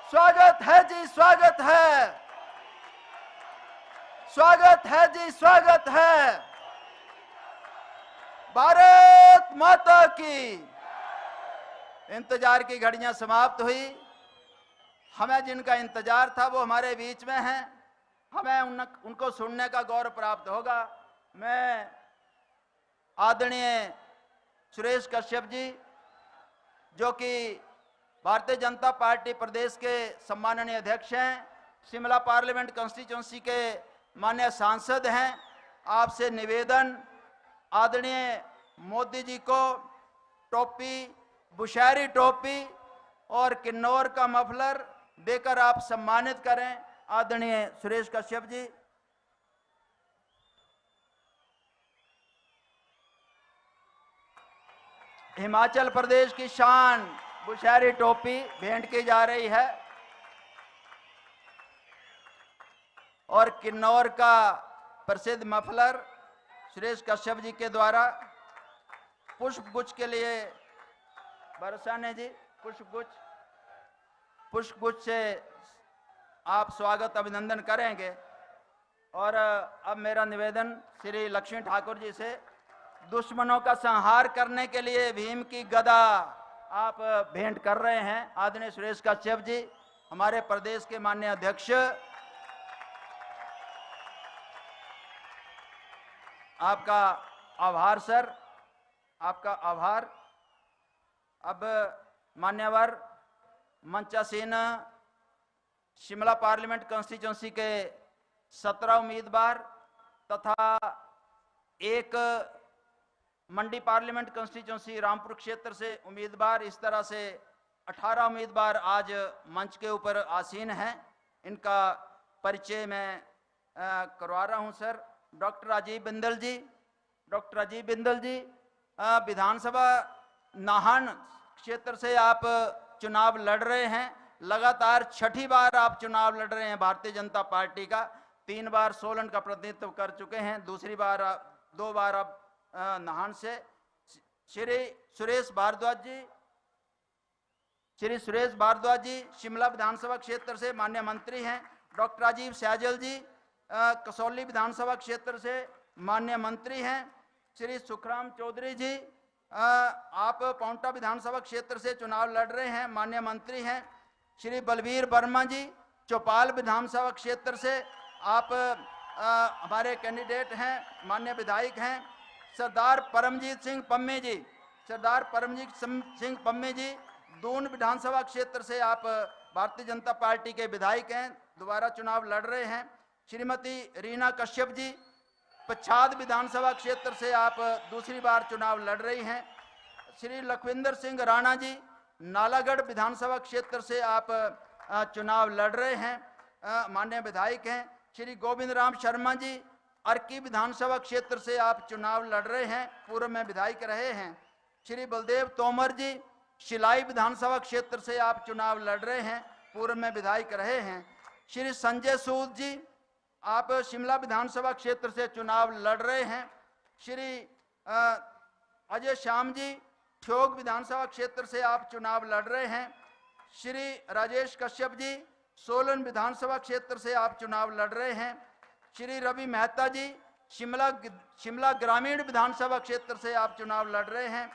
स्वागत है जी, स्वागत है, स्वागत है जी, स्वागत है। भारत माता की। इंतजार की घड़ियां समाप्त हुई। हमें जिनका इंतजार था वो हमारे बीच में हैं। हमें उनको सुनने का गौरव प्राप्त होगा। मैं आदरणीय सुरेश कश्यप जी, जो कि भारतीय जनता पार्टी प्रदेश के सम्माननीय अध्यक्ष हैं, शिमला पार्लियामेंट कंस्टिट्यूंसी के माननीय सांसद हैं, आपसे निवेदन, आदरणीय मोदी जी को टोपी, बुशहरी टोपी और किन्नौर का मफलर देकर आप सम्मानित करें। आदरणीय सुरेश कश्यप जी। हिमाचल प्रदेश की शान बुशहरी टोपी भेंट की जा रही है और किन्नौर का प्रसिद्ध मफलर सुरेश कश्यप जी के द्वारा पुष्प गुच्छ के लिए बरसाने जी पुष्प गुच्छ से आप स्वागत अभिनंदन करेंगे। और अब मेरा निवेदन श्री लक्ष्मी ठाकुर जी से, दुश्मनों का संहार करने के लिए भीम की गदा आप भेंट कर रहे हैं। आदरणीय सुरेश कश्यप जी, हमारे प्रदेश के माननीय अध्यक्ष, आपका आभार सर, आपका आभार। अब मान्यवर मंचासीन शिमला पार्लियामेंट कंस्टिट्यूंसी के 17 उम्मीदवार तथा एक मंडी पार्लियामेंट कंस्टिट्यूंसी रामपुर क्षेत्र से उम्मीदवार, इस तरह से 18 उम्मीदवार आज मंच के ऊपर आसीन हैं। इनका परिचय मैं करवा रहा हूं सर। डॉक्टर राजीव बिंदल जी, डॉक्टर राजीव बिंदल जी विधानसभा नाहन क्षेत्र से आप चुनाव लड़ रहे हैं। लगातार 6ठी बार आप चुनाव लड़ रहे हैं भारतीय जनता पार्टी का। 3 बार सोलन का प्रतिनिधित्व कर चुके हैं, दूसरी बार 2 बार आप नाहन से। श्री सुरेश भारद्वाज जी शिमला विधानसभा क्षेत्र से माननीय मंत्री हैं। डॉक्टर राजीव सैजल जी कसौली विधानसभा क्षेत्र से माननीय मंत्री हैं। श्री सुखराम चौधरी जी आप पांवटा विधानसभा क्षेत्र से चुनाव लड़ रहे हैं, माननीय मंत्री हैं। श्री बलवीर वर्मा जी चौपाल विधानसभा क्षेत्र से आप हमारे कैंडिडेट हैं, माननीय विधायक हैं। सरदार परमजीत सिंह पम्मे जी दून विधानसभा क्षेत्र से आप भारतीय जनता पार्टी के विधायक हैं, दोबारा चुनाव लड़ रहे हैं। श्रीमती रीना कश्यप जी पच्छाद विधानसभा क्षेत्र से आप दूसरी बार चुनाव लड़ रही हैं। श्री लखविंदर सिंह राणा जी नालागढ़ विधानसभा क्षेत्र से आप चुनाव लड़ रहे हैं, माननीय विधायक हैं। श्री गोविंद राम शर्मा जी अर्की विधानसभा क्षेत्र से आप चुनाव लड़ रहे हैं, पूर्व में विधायक रहे हैं। श्री बलदेव तोमर जी शिलाई विधानसभा क्षेत्र से आप चुनाव लड़ रहे हैं, पूर्व में विधायक रहे हैं। श्री संजय सूद जी आप शिमला विधानसभा क्षेत्र से चुनाव लड़ रहे हैं। श्री अजय श्याम जी ठियोग विधानसभा क्षेत्र से आप चुनाव लड़ रहे हैं। श्री राजेश कश्यप जी सोलन विधानसभा क्षेत्र से आप चुनाव लड़ रहे हैं। श्री रवि मेहता जी शिमला ग्रामीण विधानसभा क्षेत्र से आप चुनाव लड़ रहे हैं।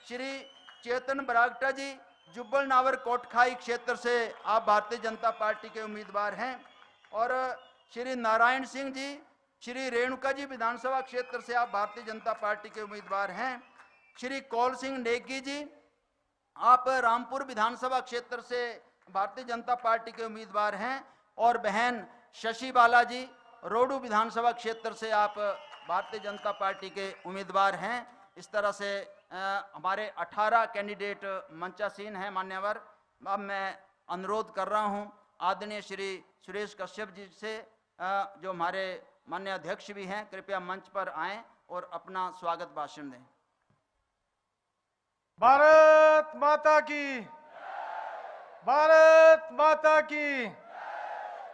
श्री चेतन बरागटा जी जुब्बल नावर कोटखाई क्षेत्र से आप भारतीय जनता पार्टी के उम्मीदवार हैं। और श्री नारायण सिंह जी श्री रेणुका जी विधानसभा क्षेत्र से आप भारतीय जनता पार्टी के उम्मीदवार हैं। श्री कौल सिंह नेगी जी आप रामपुर विधानसभा क्षेत्र से भारतीय जनता पार्टी के उम्मीदवार हैं। और बहन शशि बाला जी रोडू विधानसभा क्षेत्र से आप भारतीय जनता पार्टी के उम्मीदवार हैं। इस तरह से हमारे 18 कैंडिडेट मंचासीन हैं मान्यवर। अब मैं अनुरोध कर रहा हूं आदरणीय श्री सुरेश कश्यप जी से, जो हमारे माननीय अध्यक्ष भी हैं, कृपया मंच पर आएं और अपना स्वागत भाषण दें। भारत माता की, भारत माता की।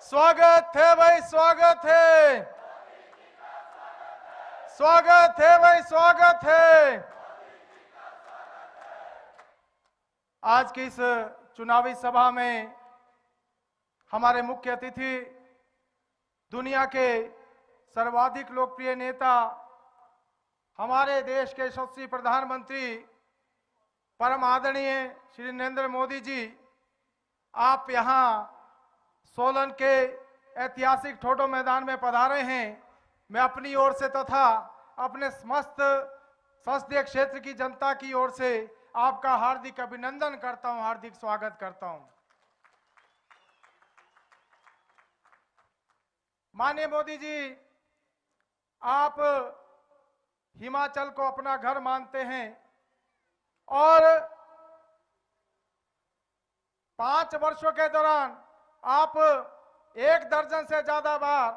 स्वागत है भाई, स्वागत है, स्वागत है भाई, स्वागत है। आज की इस चुनावी सभा में हमारे मुख्य अतिथि, दुनिया के सर्वाधिक लोकप्रिय नेता, हमारे देश के यशस्वी प्रधानमंत्री परम आदरणीय श्री नरेंद्र मोदी जी, आप यहाँ सोलन के ऐतिहासिक ठोडो मैदान में पधारे हैं। मैं अपनी ओर से तथा अपने समस्त संसदीय क्षेत्र की जनता की ओर से आपका हार्दिक अभिनंदन करता हूं, हार्दिक स्वागत करता हूं। माननीय मोदी जी, आप हिमाचल को अपना घर मानते हैं और 5 वर्षों के दौरान आप 1 दर्जन से ज्यादा बार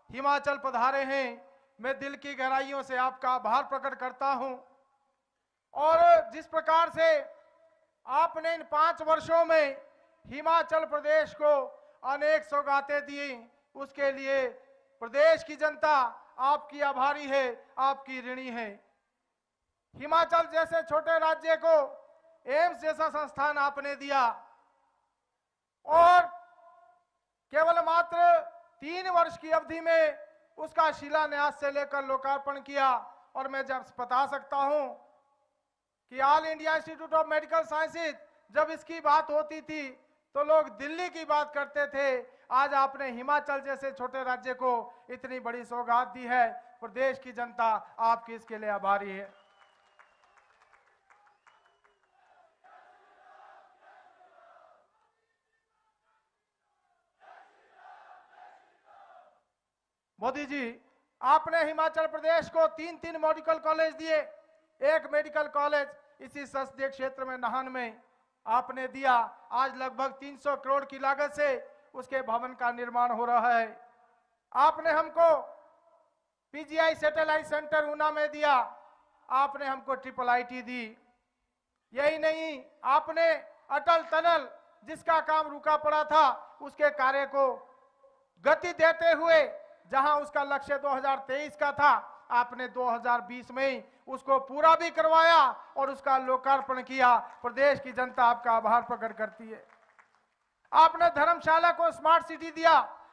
हिमाचल पधारे हैं। मैं दिल की गहराइयों से आपका आभार प्रकट करता हूं। और जिस प्रकार से आपने इन 5 वर्षों में हिमाचल प्रदेश को अनेक सौगातें दी, उसके लिए प्रदेश की जनता आपकी आभारी है, आपकी ऋणी है। हिमाचल जैसे छोटे राज्य को एम्स जैसा संस्थान आपने दिया और केवल मात्र 3 वर्ष की अवधि में उसका शिलान्यास से लेकर लोकार्पण किया। और मैं जब बता सकता हूं कि all India institute of medical sciences जब इसकी बात होती थी तो लोग दिल्ली की बात करते थे। आज आपने हिमाचल जैसे छोटे राज्य को इतनी बड़ी सौगात दी है। प्रदेश की जनता आपकी इसके लिए आभारी है। मोदी जी, आपने हिमाचल प्रदेश को 3 मेडिकल कॉलेज दिए। एक मेडिकल कॉलेज इसी संसदीय क्षेत्र में नाहन में आपने दिया। आज लगभग 300 करोड़ की लागत से उसके भवन का निर्माण हो रहा है। आपने हमको पीजीआई सैटेलाइट सेंटर ऊना में दिया। आपने हमको IIIT दी। यही नहीं, आपने अटल टनल जिसका काम रुका पड़ा था उसके कार्य को गति देते हुए, जहां उसका लक्ष्य 2023 का था, आपने 2020 में ही उसको पूरा भी करवाया और उसका लोकार्पण किया। प्रदेश की जनता आपका आभार प्रकट करती है। आपने धर्मशाला को स्मार्ट सिटी दिया,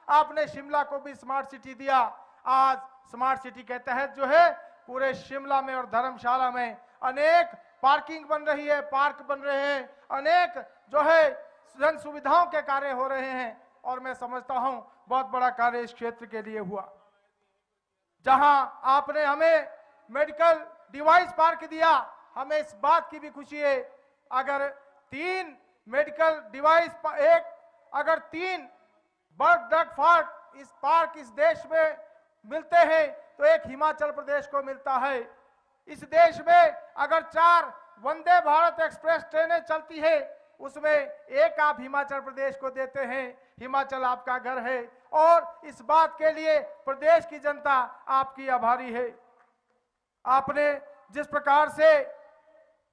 आपने शिमला को भी स्मार्ट सिटी दिया। आज स्मार्ट सिटी के तहत जो है पूरे शिमला में और धर्मशाला में अनेक पार्किंग बन रही है, पार्क बन रहे हैं, अनेक जो है जन सुविधाओं के कार्य हो रहे हैं। और मैं समझता हूं बहुत बड़ा कार्य इस क्षेत्र के लिए हुआ। जहां आपने हमें मेडिकल डिवाइस पार्क दिया, हमें इस बात की भी खुशी है, अगर 3 मेडिकल डिवाइस अगर 3 बर्ड ड्रग पार्क इस देश में मिलते हैं तो एक हिमाचल प्रदेश को मिलता है। इस देश में अगर 4 वंदे भारत एक्सप्रेस ट्रेनें चलती है, उसमें एक आप हिमाचल प्रदेश को देते हैं। हिमाचल आपका घर है और इस बात के लिए प्रदेश की जनता आपकी आभारी है। आपने जिस प्रकार से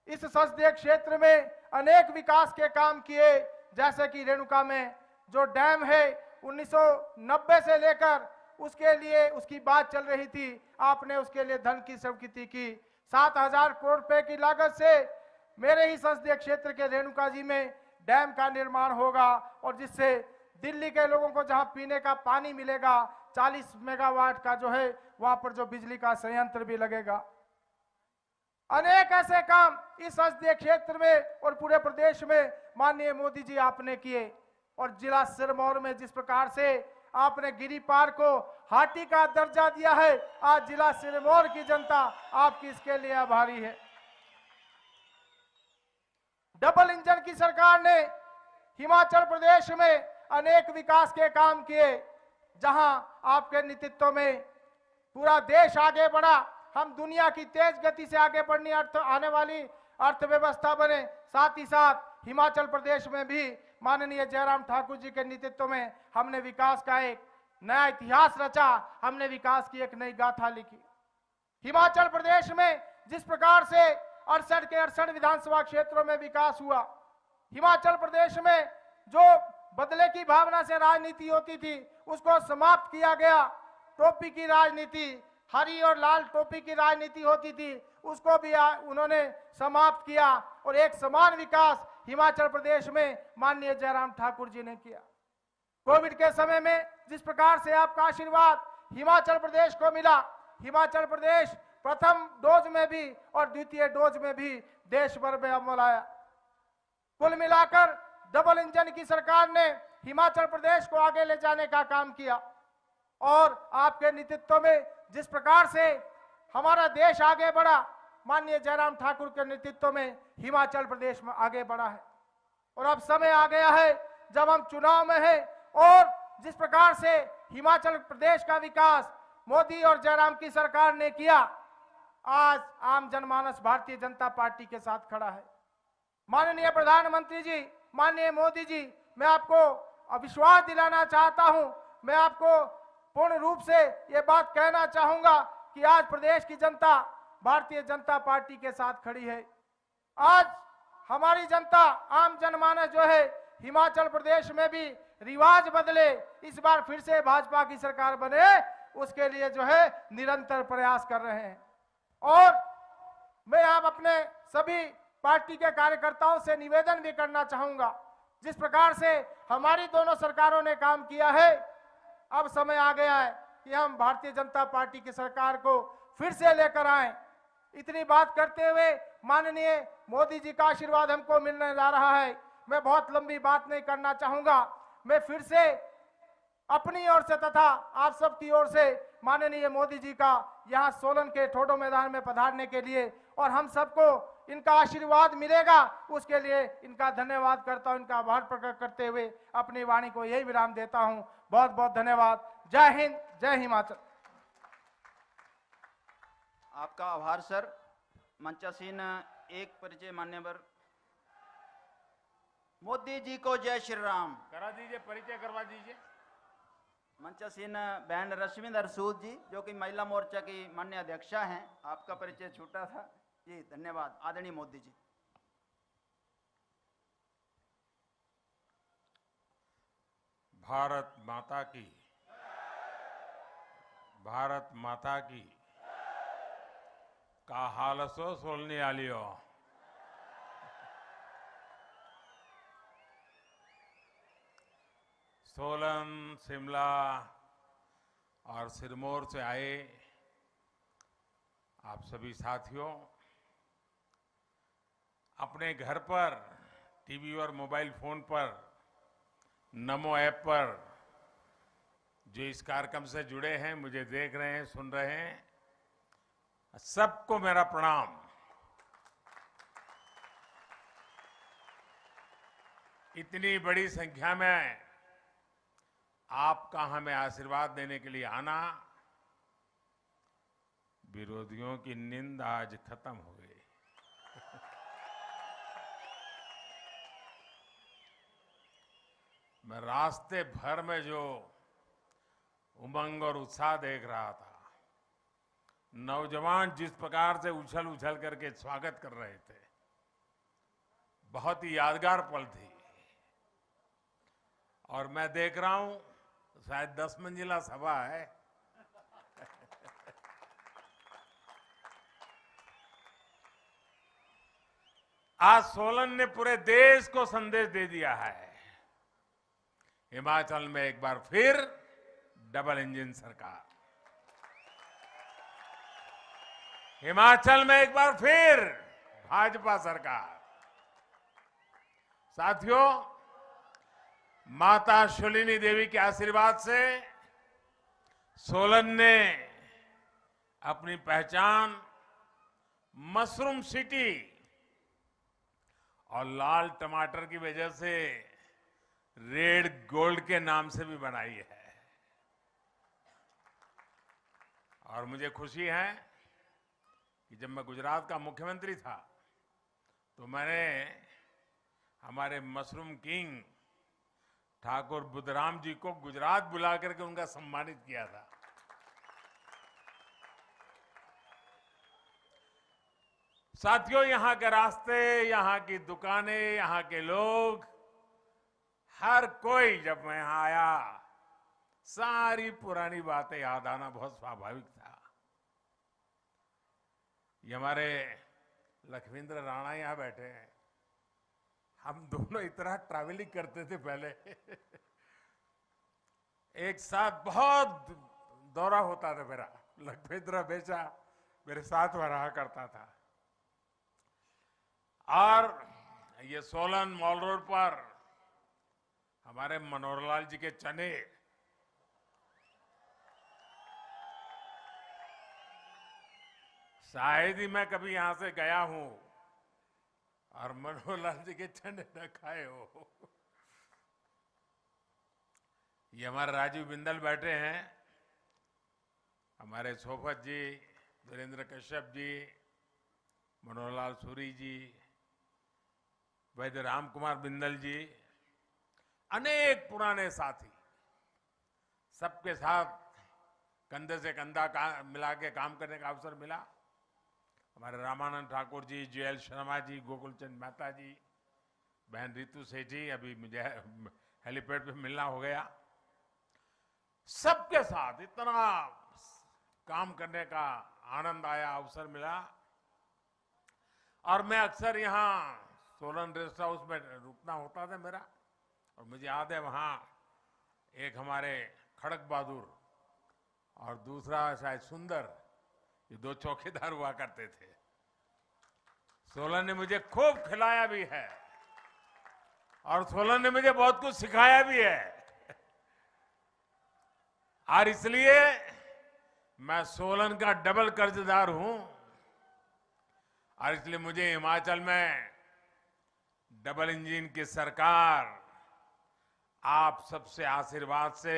इस संसदीय क्षेत्र में अनेक विकास के काम किए, जैसे कि रेणुका में जो डैम है 1990 से लेकर उसके लिए उसकी बात चल रही थी, आपने उसके लिए धन की स्वीकृति की। 7,000 करोड़ रुपए की लागत से मेरे ही संसदीय क्षेत्र के रेणुका जी में डैम का निर्माण होगा और जिससे दिल्ली के लोगों को जहां पीने का पानी मिलेगा, 40 मेगावाट का जो है वहां पर जो बिजली का संयंत्र भी लगेगा। अनेक ऐसे काम इस संसदीय क्षेत्र में और पूरे प्रदेश में माननीय मोदी जी आपने किए। और जिला सिरमौर में जिस प्रकार से आपने गिरिपार को हाटी का दर्जा दिया है, आज जिला सिरमौर की जनता आपकी इसके लिए आभारी है। डबल इंजन की सरकार ने हिमाचल प्रदेश में अनेक विकास के काम किए, जहां आपके नेतृत्व में पूरा देश आगे बढ़ा। हम दुनिया की तेज गति से आगे बढ़नी आने वाली अर्थव्यवस्था बने। साथ ही साथ हिमाचल प्रदेश में भी माननीय जयराम ठाकुर जी के नेतृत्व में हमने विकास का एक नया इतिहास रचा, हमने विकास की एक नई गाथा लिखी। हिमाचल प्रदेश में जिस प्रकार से 68 के 68 विधानसभा क्षेत्रों में विकास हुआ, हिमाचल प्रदेश में जो बदले की भावना से राजनीति होती थी उसको समाप्त किया गया। टोपी की राजनीति, हरी और लाल टोपी की राजनीति होती थी, उसको भी उन्होंने समाप्त किया और एक समान विकास हिमाचल प्रदेश में माननीय जयराम ठाकुर जी ने किया। कोविड के समय में जिस प्रकार से आपका आशीर्वाद हिमाचल प्रदेश को मिला, हिमाचल प्रदेश प्रथम डोज में भी और द्वितीय डोज में भी देश भर में अव्वल आया। कुल मिलाकर डबल इंजन की सरकार ने हिमाचल प्रदेश को आगे ले जाने का काम किया और आपके नेतृत्व में जिस प्रकार से हमारा देश आगे बढ़ा, माननीय जयराम ठाकुर के नेतृत्व में हिमाचल प्रदेश में आगे बढ़ा है। और अब समय आ गया है जब हम चुनाव में हैं और जिस प्रकार से हिमाचल प्रदेश का विकास मोदी और जयराम की सरकार ने किया, आज आम जनमानस भारतीय जनता पार्टी के साथ खड़ा है। माननीय प्रधानमंत्री जी, माननीय मोदी जी, मैं आपको विश्वास दिलाना चाहता हूं, मैं आपको पूर्ण रूप से ये बात कहना चाहूंगा कि आज प्रदेश की जनता भारतीय जनता पार्टी के साथ खड़ी है। आज हमारी जनता, आम जनमानस जो है हिमाचल प्रदेश में भी रिवाज बदले, इस बार फिर से भाजपा की सरकार बने, उसके लिए जो है निरंतर प्रयास कर रहे हैं। और मैं आप अपने सभी पार्टी के कार्यकर्ताओं से निवेदन भी करना चाहूंगा, जिस प्रकार से हमारी दोनों सरकारों ने काम किया है, अब समय आ गया है कि हम भारतीय जनता पार्टी की सरकार को फिर से लेकर आएं। इतनी बात करते हुए माननीय मोदी जी का आशीर्वाद हमको मिलने जा रहा है। मैं बहुत लंबी बात नहीं करना चाहूंगा। मैं फिर से अपनी ओर से तथा आप सबकी ओर से माननीय मोदी जी का यहाँ सोलन के ठोडो मैदान में पधारने के लिए और हम सबको इनका आशीर्वाद मिलेगा, उसके लिए इनका धन्यवाद करता हूं। इनका आभार प्रकट करते हुए अपनी वाणी को यही विराम देता हूं। बहुत बहुत धन्यवाद। जय हिंद, जय हिमाचल। आपका आभार सर। मंचासीन एक परिचय मान्यवर। मोदी जी को जय श्री राम। करा दीजिए, परिचय करवा दीजिए। मंचासीन बहन रश्मिंदर सूद जी, जो कि महिला मोर्चा की माननीय अध्यक्षा हैं, आपका परिचय छूटा था जी। धन्यवाद आदरणीय मोदी जी। भारत माता की, भारत माता की का हाल सो सोलने आलियो। सोलन, शिमला और सिरमौर से आए आप सभी साथियों, अपने घर पर टीवी और मोबाइल फोन पर नमो ऐप पर जो इस कार्यक्रम से जुड़े हैं, मुझे देख रहे हैं, सुन रहे हैं, सबको मेरा प्रणाम। इतनी बड़ी संख्या में आपका हमें आशीर्वाद देने के लिए आना, विरोधियों की नींद आज खत्म हो गई। मैं रास्ते भर में जो उमंग और उत्साह देख रहा था, नौजवान जिस प्रकार से उछल उछल करके स्वागत कर रहे थे, बहुत ही यादगार पल थी। और मैं देख रहा हूं शायद 10 मंजिला सभा है। आज सोलन ने पूरे देश को संदेश दे दिया है, हिमाचल में एक बार फिर डबल इंजन सरकार, हिमाचल में एक बार फिर भाजपा सरकार। साथियों, माता शूलिनी देवी के आशीर्वाद से सोलन ने अपनी पहचान मशरूम सिटी और लाल टमाटर की वजह से रेड गोल्ड के नाम से भी बनाई है। और मुझे खुशी है कि जब मैं गुजरात का मुख्यमंत्री था तो मैंने हमारे मशरूम किंग ठाकुर बुद्धराम जी को गुजरात बुला करके उनका सम्मानित किया था। साथियों, यहाँ के रास्ते, यहाँ की दुकानें, यहाँ के लोग, हर कोई जब मैं यहाँ आया, सारी पुरानी बातें याद आना बहुत स्वाभाविक था। ये हमारे लखविंद्र राणा यहाँ बैठे हैं। हम दोनों इतना ट्रैवलिंग करते थे पहले। एक साथ बहुत दौरा होता था मेरा। लखपेंद्र बेचा मेरे साथ में रहा करता था। और ये सोलन मॉल रोड पर हमारे मनोहरलाल जी के चने, शायद ही मैं कभी यहां से गया हूं और मनोहरलाल जी के चने न खाए हो। ये हमारे राजीव बिंदल बैठे हैं, हमारे सोफत जी, वीरेंद्र कश्यप जी, मनोहरलाल सूरी जी, वैद्य राम कुमार बिंदल जी, अनेक पुराने साथी, सबके साथ कंधे से कंधा मिला के काम करने का अवसर मिला। हमारे रामानंद ठाकुर जी, JL शर्मा जी, गोकुलचंद मेहता जी, बहन रितु सेठी, अभी मुझे हेलीपैड पे मिलना हो गया। सबके साथ इतना काम करने का आनंद आया, अवसर मिला। और मैं अक्सर यहाँ सोलन रेस्ट हाउस में रुकना होता था मेरा, और मुझे याद है वहाँ एक हमारे खड़क बहादुर और दूसरा शायद सुंदर, ये दो चौकीदार हुआ करते थे। सोलन ने मुझे खूब खिलाया भी है और सोलन ने मुझे बहुत कुछ सिखाया भी है। और इसलिए मैं सोलन का डबल कर्जदार हूं। और इसलिए मुझे हिमाचल में डबल इंजन की सरकार आप सबसे आशीर्वाद से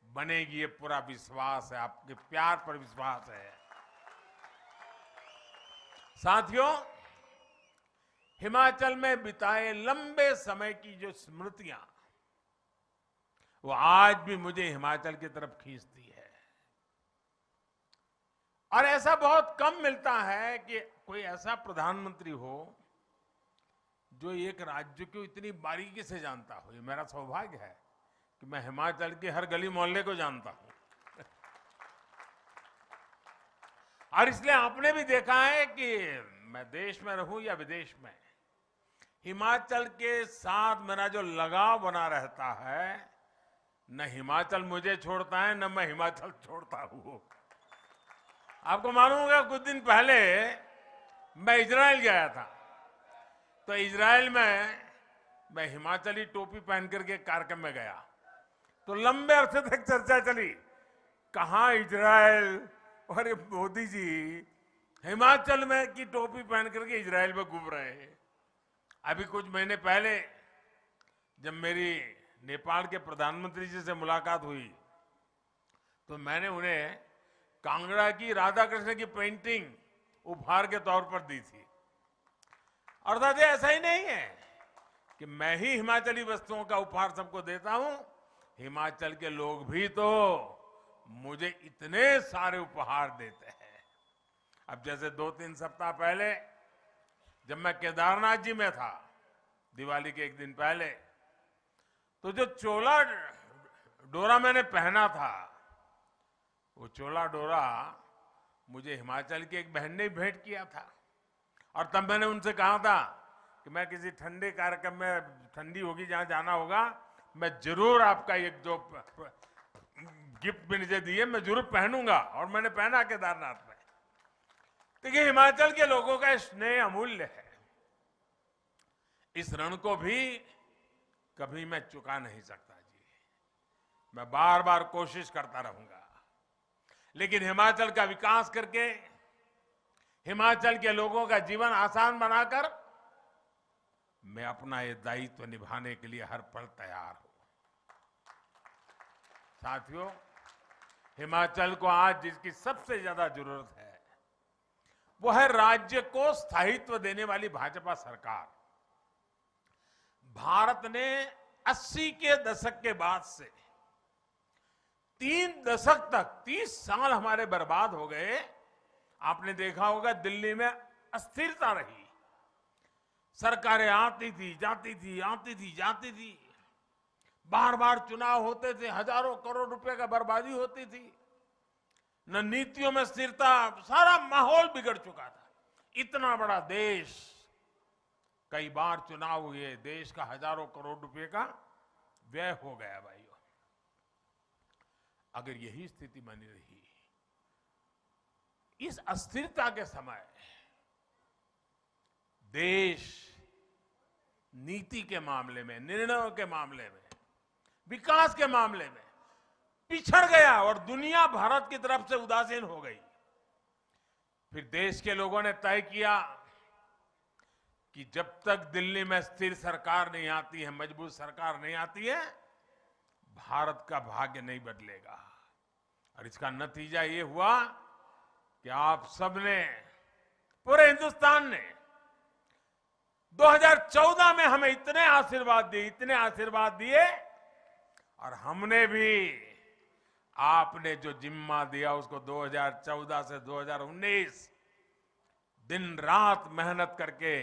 बनेगी, ये पूरा विश्वास है, आपके प्यार पर विश्वास है। साथियों, हिमाचल में बिताए लंबे समय की जो स्मृतियां, वो आज भी मुझे हिमाचल की तरफ खींचती है। और ऐसा बहुत कम मिलता है कि कोई ऐसा प्रधानमंत्री हो जो एक राज्य को इतनी बारीकी से जानता हो। ये मेरा सौभाग्य है कि मैं हिमाचल के हर गली मोहल्ले को जानता हूं। और इसलिए आपने भी देखा है कि मैं देश में रहूं या विदेश में, हिमाचल के साथ मेरा जो लगाव बना रहता है, न हिमाचल मुझे छोड़ता है, न मैं हिमाचल छोड़ता हूं। आपको मालूम होगा, कुछ दिन पहले मैं इजराइल गया था। तो इजराइल में मैं हिमाचली टोपी पहन करके कार्यक्रम में गया, तो लंबे अरसे तक चर्चा चली, कहां इजराइल और मोदी जी हिमाचल में की टोपी पहन करके इजराइल में घूम रहे हैं। अभी कुछ महीने पहले जब मेरी नेपाल के प्रधानमंत्री जी से मुलाकात हुई, तो मैंने उन्हें कांगड़ा की राधा कृष्ण की पेंटिंग उपहार के तौर पर दी थी। और दादा, ऐसा ही नहीं है कि मैं ही हिमाचली वस्तुओं का उपहार सबको देता हूं, हिमाचल के लोग भी तो मुझे इतने सारे उपहार देते हैं। अब जैसे 2-3 सप्ताह पहले जब मैं केदारनाथ जी में था, दिवाली के एक दिन पहले, तो जो चोला डोरा मैंने पहना था, वो चोला डोरा मुझे हिमाचल की एक बहन ने भेंट किया था। और तब मैंने उनसे कहा था कि मैं किसी ठंडे कार्यक्रम में, ठंडी होगी जहां जाना होगा, मैं जरूर आपका एक जो गिफ्ट भी मुझे दिए मैं जरूर पहनूंगा। और मैंने पहना केदारनाथ में। देखिए, हिमाचल के लोगों का स्नेह अमूल्य है। इस ऋण को भी कभी मैं चुका नहीं सकता जी। मैं बार बार कोशिश करता रहूंगा, लेकिन हिमाचल का विकास करके, हिमाचल के लोगों का जीवन आसान बनाकर मैं अपना ये दायित्व निभाने के लिए हर पल तैयार हूं। साथियों, हिमाचल को आज जिसकी सबसे ज्यादा जरूरत है, वो है राज्य को स्थायित्व देने वाली भाजपा सरकार। भारत ने 80 के दशक के बाद से 3 दशक तक 30 साल हमारे बर्बाद हो गए। आपने देखा होगा, दिल्ली में अस्थिरता रही, सरकारें आती थी जाती थी, आती थी जाती थी, बार बार चुनाव होते थे, हजारों करोड़ रुपए का बर्बादी होती थी, न नीतियों में स्थिरता, सारा माहौल बिगड़ चुका था। इतना बड़ा देश, कई बार चुनाव हुए, देश का हजारों करोड़ रुपए का व्यय हो गया भाइयों। अगर यही स्थिति बनी रही, इस अस्थिरता के समय देश नीति के मामले में, निर्णयों के मामले में, विकास के मामले में पिछड़ गया और दुनिया भारत की तरफ से उदासीन हो गई, फिर देश के लोगों ने तय किया कि जब तक दिल्ली में स्थिर सरकार नहीं आती है, मजबूत सरकार नहीं आती है, भारत का भाग्य नहीं बदलेगा। और इसका नतीजा ये हुआ कि आप सबने, पूरे हिंदुस्तान ने 2014 में हमें इतने आशीर्वाद दिए और हमने भी आपने जो जिम्मा दिया उसको 2014 से 2019 दिन रात मेहनत करके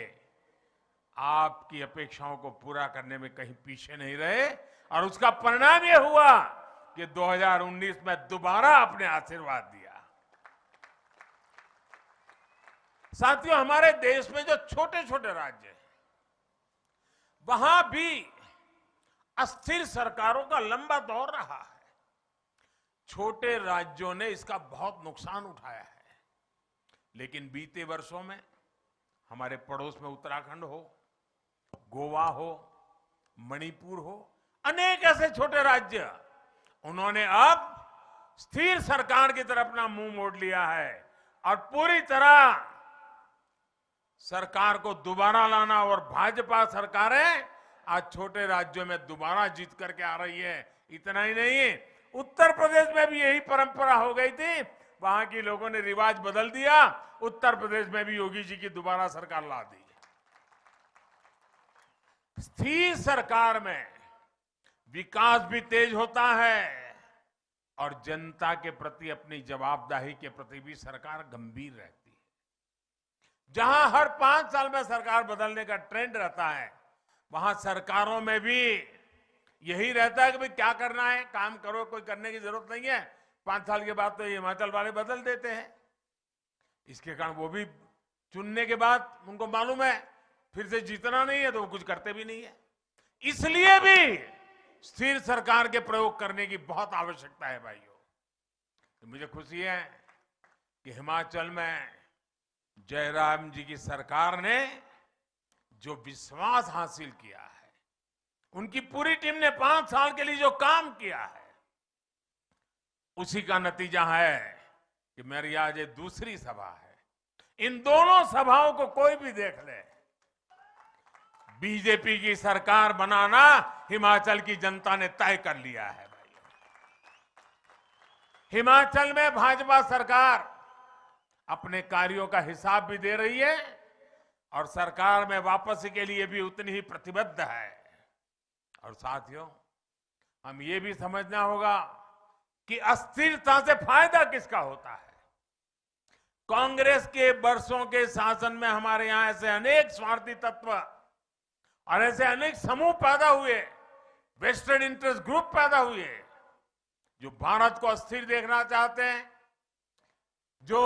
आपकी अपेक्षाओं को पूरा करने में कहीं पीछे नहीं रहे, और उसका परिणाम यह हुआ कि 2019 में दोबारा आपने आशीर्वाद दिया। साथियों, हमारे देश में जो छोटे छोटे राज्य हैं, वहां भी अस्थिर सरकारों का लंबा दौर रहा है। छोटे राज्यों ने इसका बहुत नुकसान उठाया है, लेकिन बीते वर्षों में हमारे पड़ोस में उत्तराखंड हो, गोवा हो, मणिपुर हो, अनेक ऐसे छोटे राज्य, उन्होंने अब स्थिर सरकार की तरफ अपना मुंह मोड़ लिया है और पूरी तरह सरकार को दोबारा लाना, और भाजपा सरकारें आज छोटे राज्यों में दोबारा जीत करके आ रही है। इतना ही नहीं, उत्तर प्रदेश में भी यही परंपरा हो गई थी, वहां के लोगों ने रिवाज बदल दिया, उत्तर प्रदेश में भी योगी जी की दोबारा सरकार ला दी। स्थिर सरकार में विकास भी तेज होता है और जनता के प्रति, अपनी जवाबदेही के प्रति भी सरकार गंभीर रहती है। जहां हर 5 साल में सरकार बदलने का ट्रेंड रहता है, वहां सरकारों में भी यही रहता है कि भाई क्या करना है, काम करो, कोई करने की जरूरत नहीं है। 5 साल के बाद तो हिमाचल वाले बदल देते हैं। इसके कारण वो भी चुनने के बाद उनको मालूम है फिर से जीतना नहीं है, तो वो कुछ करते भी नहीं है। इसलिए भी स्थिर सरकार के प्रयोग करने की बहुत आवश्यकता है भाइयों। तो मुझे खुशी है कि हिमाचल में जयराम जी की सरकार ने जो विश्वास हासिल किया है, उनकी पूरी टीम ने 5 साल के लिए जो काम किया है, उसी का नतीजा है कि मेरी आज ये दूसरी सभा है। इन दोनों सभाओं को कोई भी देख ले, बीजेपी की सरकार बनाना हिमाचल की जनता ने तय कर लिया है भाई। हिमाचल में भाजपा सरकार अपने कार्यों का हिसाब भी दे रही है और सरकार में वापसी के लिए भी उतनी ही प्रतिबद्ध है। और साथियों, हम ये भी समझना होगा कि अस्थिरता से फायदा किसका होता है। कांग्रेस के वर्षों के शासन में हमारे यहां ऐसे अनेक स्वार्थी तत्व और ऐसे अनेक समूह पैदा हुए, वेस्टेड इंटरेस्ट ग्रुप पैदा हुए, जो भारत को अस्थिर देखना चाहते हैं, जो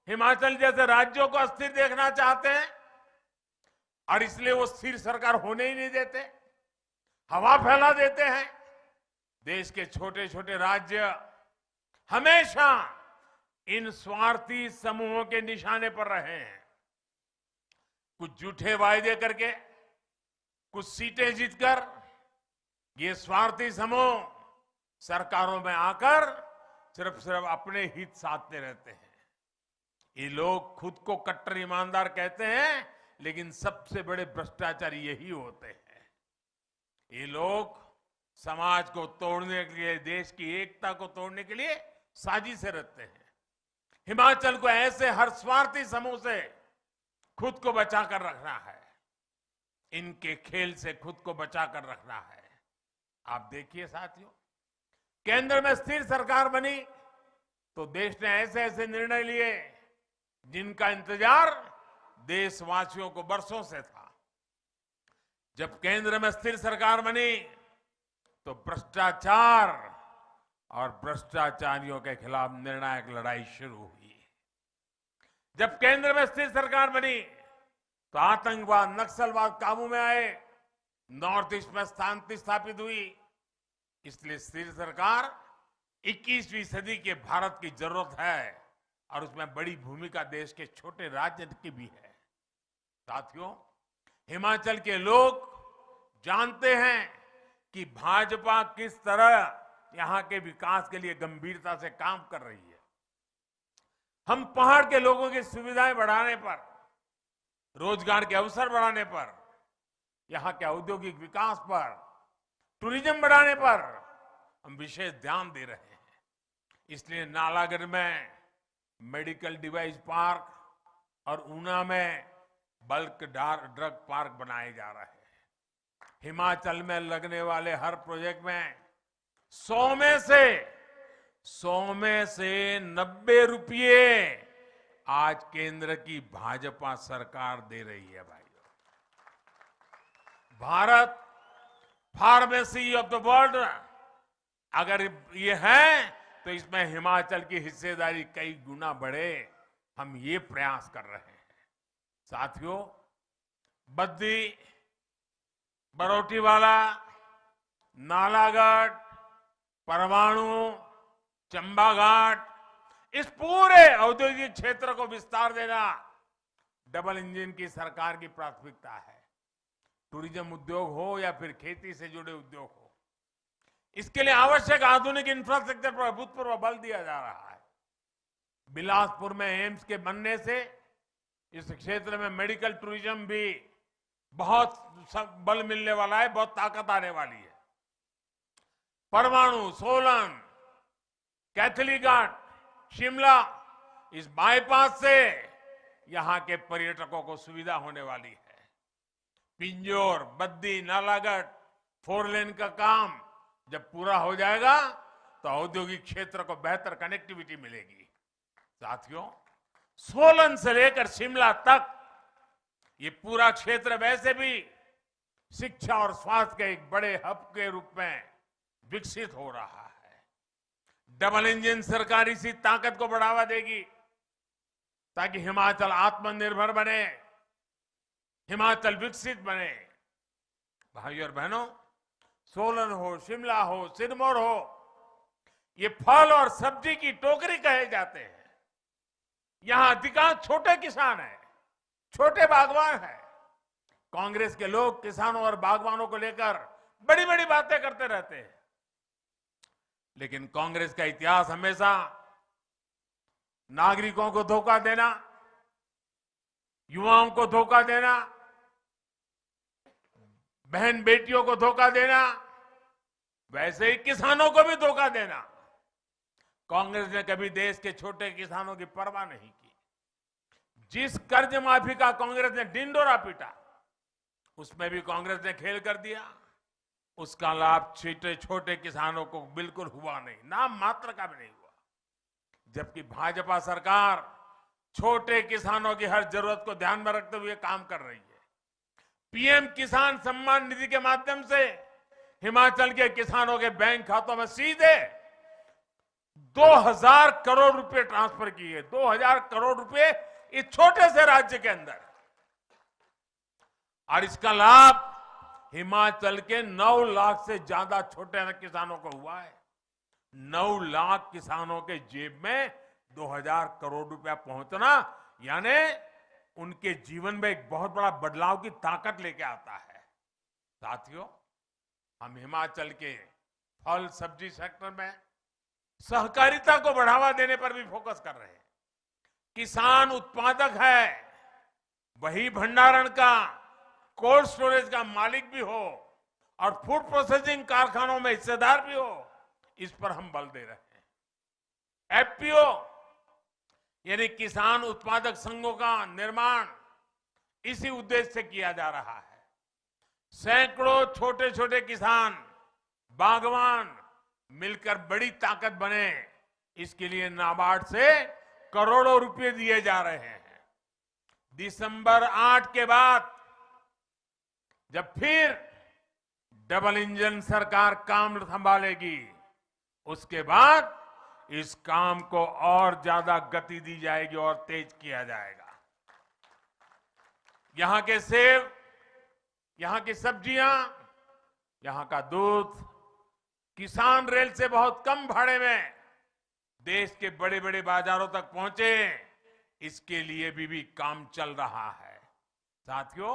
हिमाचल जैसे राज्यों को अस्थिर देखना चाहते हैं, और इसलिए वो स्थिर सरकार होने ही नहीं देते, हवा फैला देते हैं। देश के छोटे छोटे राज्य हमेशा इन स्वार्थी समूहों के निशाने पर रहे हैं। कुछ झूठे वायदे करके, कुछ सीटें जीतकर ये स्वार्थी समूह सरकारों में आकर सिर्फ अपने हित साधते रहते हैं। ये लोग खुद को कट्टर ईमानदार कहते हैं, लेकिन सबसे बड़े भ्रष्टाचारी यही होते हैं। ये लोग समाज को तोड़ने के लिए, देश की एकता को तोड़ने के लिए साजिशें रचते हैं। हिमाचल को ऐसे हर स्वार्थी समूह से खुद को बचाकर रखना है, इनके खेल से खुद को बचाकर रखना है। आप देखिए साथियों, केंद्र में स्थिर सरकार बनी तो देश ने ऐसे ऐसे निर्णय लिए जिनका इंतजार देशवासियों को वर्षों से था। जब केंद्र में स्थिर सरकार बनी तो भ्रष्टाचार और भ्रष्टाचारियों के खिलाफ निर्णायक लड़ाई शुरू हुई। जब केंद्र में स्थिर सरकार बनी तो आतंकवाद, नक्सलवाद काबू में आए, नॉर्थ ईस्ट में शांति स्थापित हुई। इसलिए स्थिर सरकार 21वीं सदी के भारत की जरूरत है और उसमें बड़ी भूमिका देश के छोटे राज्य की भी है। साथियों, हिमाचल के लोग जानते हैं कि भाजपा किस तरह यहां के विकास के लिए गंभीरता से काम कर रही है। हम पहाड़ के लोगों की सुविधाएं बढ़ाने पर, रोजगार के अवसर बढ़ाने पर, यहां के औद्योगिक विकास पर, टूरिज्म बढ़ाने पर हम विशेष ध्यान दे रहे हैं। इसलिए नालागढ़ में मेडिकल डिवाइस पार्क और ऊना में बल्क ड्रग पार्क बनाए जा रहे हैं। हिमाचल में लगने वाले हर प्रोजेक्ट में 100 में से 90 रुपये आज केंद्र की भाजपा सरकार दे रही है। भाइयों, Bharat pharmacy of the world अगर ये है तो इसमें हिमाचल की हिस्सेदारी कई गुना बढ़े, हम ये प्रयास कर रहे हैं। साथियों, बद्दी, बरोटीवाला, नालागढ़, परवाणु, चंबाघाट, इस पूरे औद्योगिक क्षेत्र को विस्तार देना डबल इंजन की सरकार की प्राथमिकता है। टूरिज्म उद्योग हो या फिर खेती से जुड़े उद्योग हो, इसके लिए आवश्यक आधुनिक इंफ्रास्ट्रक्चर पर अभूतपूर्व बल दिया जा रहा है। बिलासपुर में एम्स के बनने से इस क्षेत्र में मेडिकल टूरिज्म भी बहुत बल मिलने वाला है, बहुत ताकत आने वाली है। परवाणु, सोलन, कैथलीघाट, शिमला, इस बाईपास से यहां के पर्यटकों को सुविधा होने वाली है। पिंजौर, बद्दी, नालागढ़ 4 लेन का काम जब पूरा हो जाएगा तो औद्योगिक क्षेत्र को बेहतर कनेक्टिविटी मिलेगी। साथियों, सोलन से लेकर शिमला तक ये पूरा क्षेत्र वैसे भी शिक्षा और स्वास्थ्य के एक बड़े हब के रूप में विकसित हो रहा है। डबल इंजन सरकार इसी ताकत को बढ़ावा देगी ताकि हिमाचल आत्मनिर्भर बने, हिमाचल विकसित बने। भाइयों और बहनों, सोलन हो, शिमला हो, सिरमौर हो, ये फल और सब्जी की टोकरी कहे जाते हैं। यहां अधिकांश छोटे किसान हैं, छोटे बागवान हैं। कांग्रेस के लोग किसानों और बागवानों को लेकर बड़ी बड़ी बातें करते रहते हैं, लेकिन कांग्रेस का इतिहास हमेशा नागरिकों को धोखा देना, युवाओं को धोखा देना, बहन बेटियों को धोखा देना, वैसे ही किसानों को भी धोखा देना। कांग्रेस ने कभी देश के छोटे किसानों की परवाह नहीं की। जिस कर्ज माफी का कांग्रेस ने ढिंढोरा पीटा, उसमें भी कांग्रेस ने खेल कर दिया। उसका लाभ छोटे छोटे किसानों को बिल्कुल हुआ नहीं, नाम मात्र का भी नहीं हुआ। जबकि भाजपा सरकार छोटे किसानों की हर जरूरत को ध्यान में रखते हुए काम कर रही है। पीएम किसान सम्मान निधि के माध्यम से हिमाचल के किसानों के बैंक खातों में सीधे 2000 करोड़ रुपए ट्रांसफर किए। 2000 करोड़ रुपए इस छोटे से राज्य के अंदर, और इसका लाभ हिमाचल के 9 लाख से ज्यादा छोटे किसानों को हुआ है। 9 लाख किसानों के जेब में 2000 करोड़ रुपया पहुंचना यानी उनके जीवन में एक बहुत बड़ा बदलाव की ताकत लेके आता है। साथियों, हम हिमाचल के फल सब्जी सेक्टर में सहकारिता को बढ़ावा देने पर भी फोकस कर रहे हैं। किसान उत्पादक है, वही भंडारण का, कोल्ड स्टोरेज का मालिक भी हो और फूड प्रोसेसिंग कारखानों में हिस्सेदार भी हो, इस पर हम बल दे रहे हैं। एफपीओ यानी किसान उत्पादक संघों का निर्माण इसी उद्देश्य से किया जा रहा है। सैकड़ों छोटे छोटे किसान, बागवान मिलकर बड़ी ताकत बने, इसके लिए नाबार्ड से करोड़ों रुपए दिए जा रहे हैं। दिसंबर 8 के बाद जब फिर डबल इंजन सरकार काम संभालेगी, उसके बाद इस काम को और ज्यादा गति दी जाएगी और तेज किया जाएगा। यहां के सेब, यहां की सब्जियां, यहां का दूध किसान रेल से बहुत कम भाड़े में देश के बड़े बड़े बाजारों तक पहुंचे, इसके लिए भी काम चल रहा है। साथियों,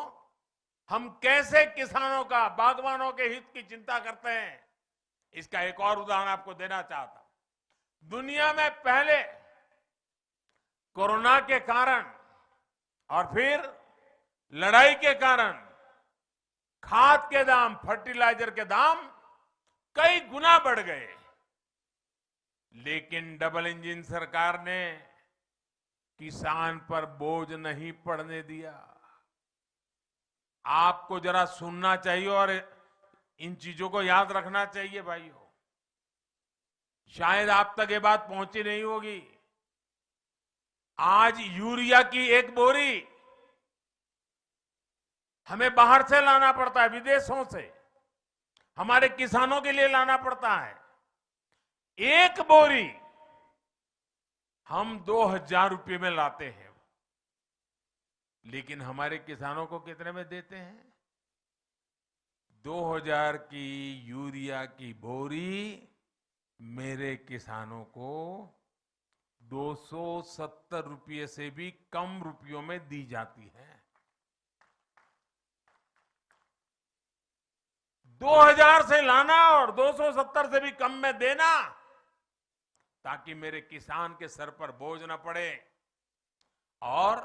हम कैसे किसानों का, बागवानों के हित की चिंता करते हैं, इसका एक और उदाहरण आपको देना चाहता हूं। दुनिया में पहले कोरोना के कारण और फिर लड़ाई के कारण खाद के दाम, फर्टिलाइजर के दाम कई गुना बढ़ गए, लेकिन डबल इंजन सरकार ने किसान पर बोझ नहीं पड़ने दिया। आपको जरा सुनना चाहिए और इन चीजों को याद रखना चाहिए भाइयों। शायद आप तक ये बात पहुंची नहीं होगी। आज यूरिया की एक बोरी हमें बाहर से लाना पड़ता है, विदेशों से हमारे किसानों के लिए लाना पड़ता है। एक बोरी हम 2000 रुपये में लाते हैं, लेकिन हमारे किसानों को कितने में देते हैं? 2000 की यूरिया की बोरी मेरे किसानों को 270 रुपये से भी कम रुपयों में दी जाती है। 2000 से लाना और 270 से भी कम में देना, ताकि मेरे किसान के सर पर बोझ न पड़े। और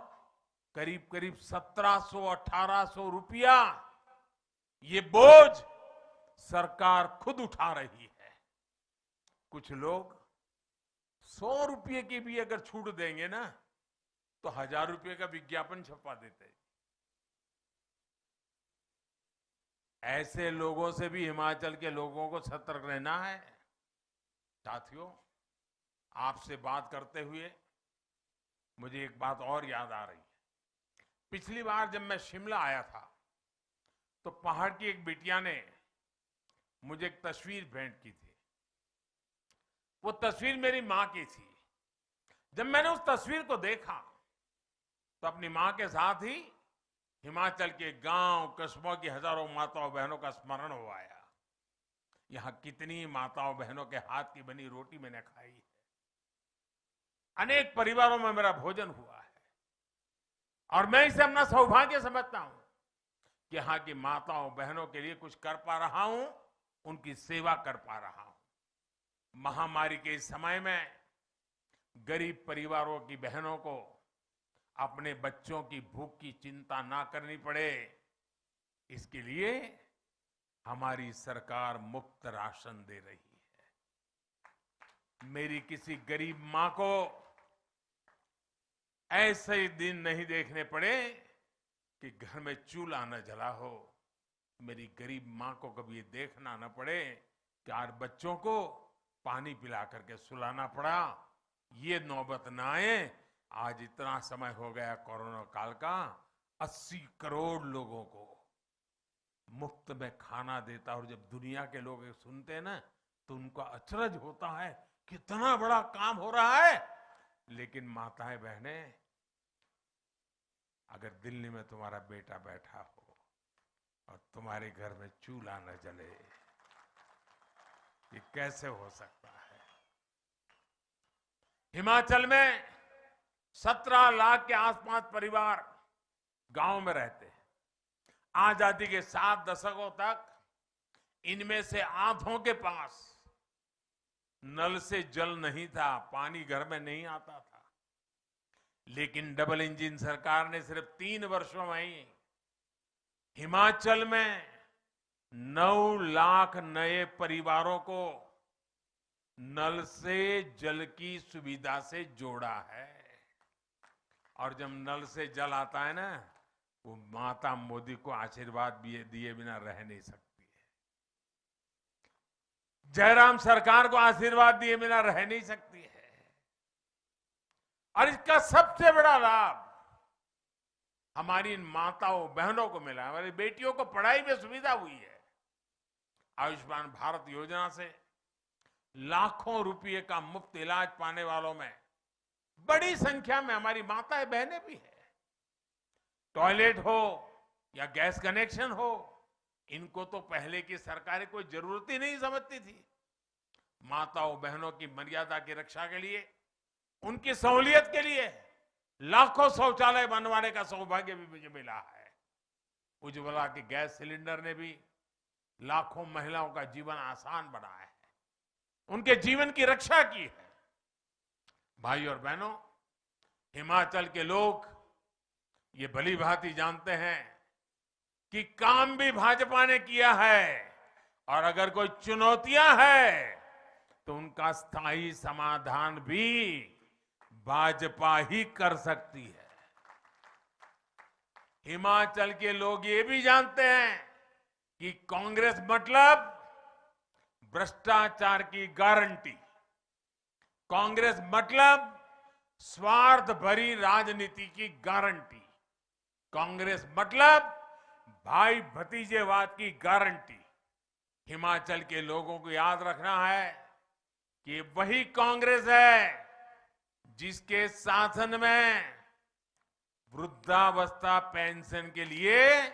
करीब करीब 1700-1800 रुपया ये बोझ सरकार खुद उठा रही है। कुछ लोग 100 रुपये की भी अगर छूट देंगे ना, तो 1000 रुपये का विज्ञापन छपवा देते हैं। ऐसे लोगों से भी हिमाचल के लोगों को सतर्क रहना है। साथियों, आपसे बात करते हुए मुझे एक बात और याद आ रही है। पिछली बार जब मैं शिमला आया था, तो पहाड़ की एक बिटिया ने मुझे एक तस्वीर भेंट की थी। वो तस्वीर मेरी मां की थी। जब मैंने उस तस्वीर को देखा, तो अपनी मां के साथ ही हिमाचल के गांव कस्बों की हजारों माताओं बहनों का स्मरण हो आया। यहां कितनी माताओं बहनों के हाथ की बनी रोटी मैंने खाई है। अनेक परिवारों में मेरा भोजन हुआ है, और मैं इसे अपना सौभाग्य समझता हूं कि यहां की माताओं बहनों के लिए कुछ कर पा रहा हूं, उनकी सेवा कर पा रहा हूं। महामारी के इस समय में गरीब परिवारों की बहनों को अपने बच्चों की भूख की चिंता ना करनी पड़े, इसके लिए हमारी सरकार मुफ्त राशन दे रही है। मेरी किसी गरीब मां को ऐसे दिन नहीं देखने पड़े कि घर में चूल्हा न जला हो। मेरी गरीब मां को कभी ये देखना न पड़े कि आज बच्चों को पानी पिला करके सुलाना पड़ा। ये नौबत न आए। आज इतना समय हो गया कोरोना काल का, 80 करोड़ लोगों को मुफ्त में खाना देता, और जब दुनिया के लोग सुनते हैं ना, तो उनका अचरज होता है, कितना बड़ा काम हो रहा है। लेकिन माताएं बहनें, अगर दिल्ली में तुम्हारा बेटा बैठा हो और तुम्हारे घर में चूल्हा न जले, ये कैसे हो सकता है? हिमाचल में 17 लाख के आसपास परिवार गांव में रहते हैं। आजादी के 7 दशकों तक इनमें से आधों के पास नल से जल नहीं था, पानी घर में नहीं आता था। लेकिन डबल इंजन सरकार ने सिर्फ 3 वर्षों में ही हिमाचल में 9 लाख नए परिवारों को नल से जल की सुविधा से जोड़ा है। और जब नल से जल आता है ना, वो माता मोदी को आशीर्वाद दिए बिना रह नहीं सकती है। जयराम सरकार को आशीर्वाद दिए बिना रह नहीं सकती है। और इसका सबसे बड़ा लाभ हमारी इन माताओं बहनों को मिला। हमारी बेटियों को पढ़ाई में सुविधा हुई है। आयुष्मान भारत योजना से लाखों रुपए का मुफ्त इलाज पाने वालों में बड़ी संख्या में हमारी माताएं बहनें भी हैं। टॉयलेट हो या गैस कनेक्शन हो, इनको तो पहले की सरकारें कोई जरूरत ही नहीं समझती थी। माताओं बहनों की मर्यादा की रक्षा के लिए, उनकी सहूलियत के लिए लाखों शौचालय बनवाने का सौभाग्य भी मुझे मिला है। उज्ज्वला के गैस सिलेंडर ने भी लाखों महिलाओं का जीवन आसान बनाया है, उनके जीवन की रक्षा की है। भाई और बहनों, हिमाचल के लोग ये भली भांति जानते हैं कि काम भी भाजपा ने किया है, और अगर कोई चुनौतियां हैं तो उनका स्थायी समाधान भी भाजपा ही कर सकती है। हिमाचल के लोग ये भी जानते हैं कि कांग्रेस मतलब भ्रष्टाचार की गारंटी, कांग्रेस मतलब स्वार्थ भरी राजनीति की गारंटी, कांग्रेस मतलब भाई भतीजेवाद की गारंटी। हिमाचल के लोगों को याद रखना है कि वही कांग्रेस है जिसके शासन में वृद्धावस्था पेंशन के लिए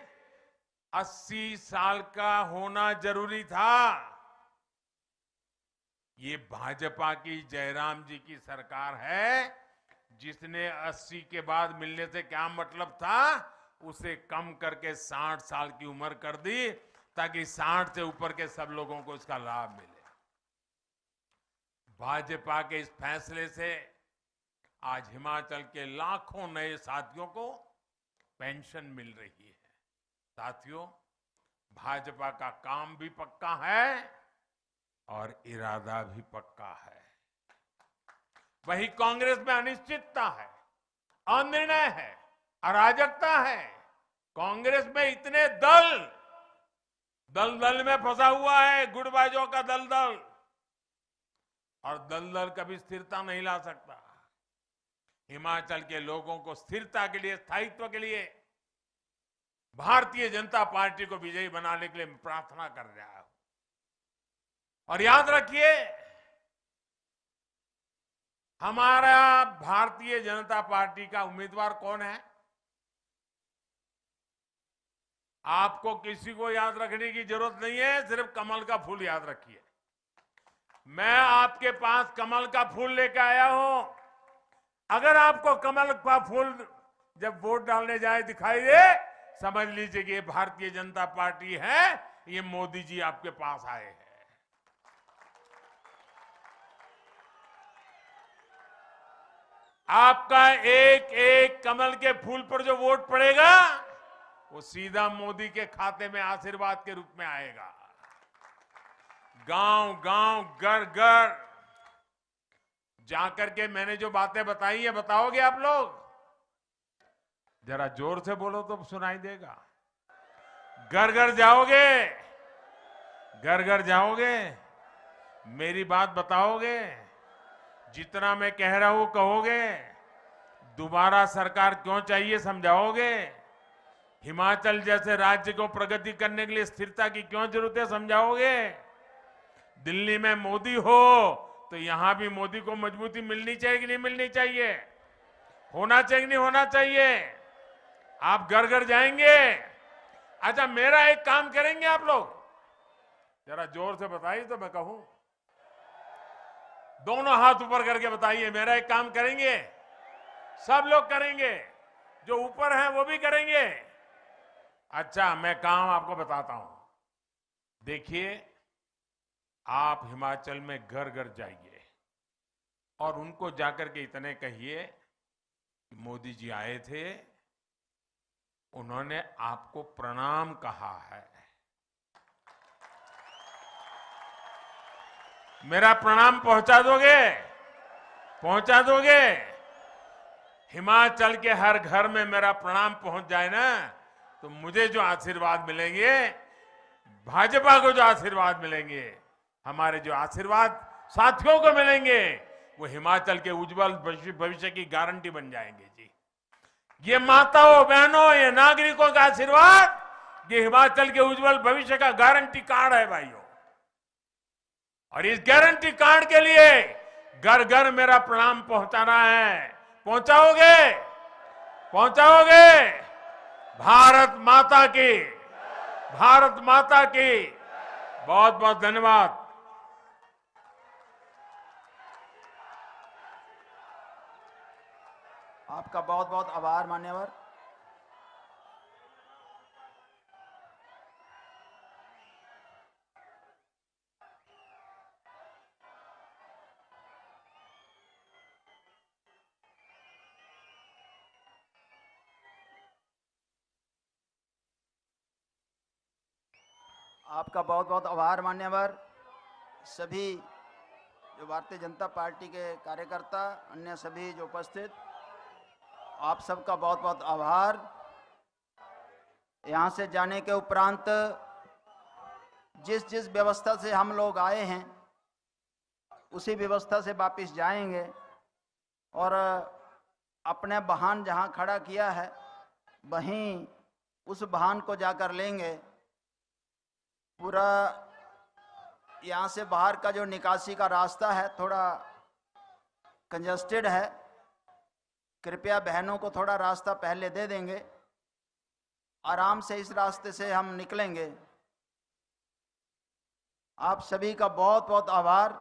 80 साल का होना जरूरी था। ये भाजपा की जयराम जी की सरकार है जिसने 80 के बाद मिलने से क्या मतलब था, उसे कम करके 60 साल की उम्र कर दी ताकि 60 से ऊपर के सब लोगों को इसका लाभ मिले। भाजपा के इस फैसले से आज हिमाचल के लाखों नए साथियों को पेंशन मिल रही है। साथियों, भाजपा का काम भी पक्का है और इरादा भी पक्का है। वही कांग्रेस में अनिश्चितता है, अनिर्णय है, अराजकता है। कांग्रेस में इतने दल में फंसा हुआ है, गुटबाजों का दलदल, और दलदल कभी स्थिरता नहीं ला सकता। हिमाचल के लोगों को स्थिरता के लिए, स्थायित्व के लिए भारतीय जनता पार्टी को विजयी बनाने के लिए मैं प्रार्थना कर रहा हूं। और याद रखिए, हमारा भारतीय जनता पार्टी का उम्मीदवार कौन है? आपको किसी को याद रखने की जरूरत नहीं है, सिर्फ कमल का फूल याद रखिए। मैं आपके पास कमल का फूल लेकर आया हूं। अगर आपको कमल का फूल जब वोट डालने जाए दिखाई दे, समझ लीजिए कि ये भारतीय जनता पार्टी है, ये मोदी जी आपके पास आए हैं। आपका एक एक कमल के फूल पर जो वोट पड़ेगा वो सीधा मोदी के खाते में आशीर्वाद के रूप में आएगा। गांव गांव, घर घर जाकर के मैंने जो बातें बताई है, बताओगे आप लोग? जरा जोर से बोलो तो सुनाई देगा। घर घर जाओगे? घर घर जाओगे? मेरी बात बताओगे? जितना मैं कह रहा हूं कहोगे? दोबारा सरकार क्यों चाहिए समझाओगे? हिमाचल जैसे राज्य को प्रगति करने के लिए स्थिरता की क्यों जरूरत है समझाओगे? दिल्ली में मोदी हो तो यहां भी मोदी को मजबूती मिलनी चाहिए कि नहीं मिलनी चाहिए? होना चाहिए कि नहीं होना चाहिए? आप घर घर जाएंगे? अच्छा, मेरा एक काम करेंगे आप लोग? जरा जोर से बताइए तो मैं कहूं। दोनों हाथ ऊपर करके बताइए, मेरा एक काम करेंगे? सब लोग करेंगे, जो ऊपर हैं वो भी करेंगे। अच्छा, मैं काम आपको बताता हूं। देखिए, आप हिमाचल में घर घर जाइए और उनको जाकर के इतने कहिए कि मोदी जी आए थे, उन्होंने आपको प्रणाम कहा है। मेरा प्रणाम पहुंचा दोगे? पहुंचा दोगे? हिमाचल के हर घर में मेरा प्रणाम पहुंच जाए ना, तो मुझे जो आशीर्वाद मिलेंगे, भाजपा को जो आशीर्वाद मिलेंगे, हमारे जो आशीर्वाद साथियों को मिलेंगे, वो हिमाचल के उज्जवल भविष्य की गारंटी बन जाएंगे जी। ये माताओं बहनों, ये नागरिकों का आशीर्वाद ये हिमाचल के उज्जवल भविष्य का गारंटी कार्ड है भाइयों। और इस गारंटी कार्ड के लिए घर घर मेरा प्रणाम पहुंचाना है। पहुंचाओगे? पहुंचाओगे? भारत माता की, भारत माता की बहुत बहुत धन्यवाद। आपका बहुत बहुत आभार मान्यवर। आपका बहुत बहुत आभार मान्यवर। सभी जो भारतीय जनता पार्टी के कार्यकर्ता, अन्य सभी जो उपस्थित, आप सबका बहुत बहुत आभार। यहाँ से जाने के उपरांत जिस जिस व्यवस्था से हम लोग आए हैं उसी व्यवस्था से वापस जाएंगे और अपने वाहन जहाँ खड़ा किया है वहीं उस वाहन को जाकर लेंगे। पूरा यहाँ से बाहर का जो निकासी का रास्ता है थोड़ा कंजस्टेड है, कृपया बहनों को थोड़ा रास्ता पहले दे देंगे, आराम से इस रास्ते से हम निकलेंगे। आप सभी का बहुत बहुत आभार।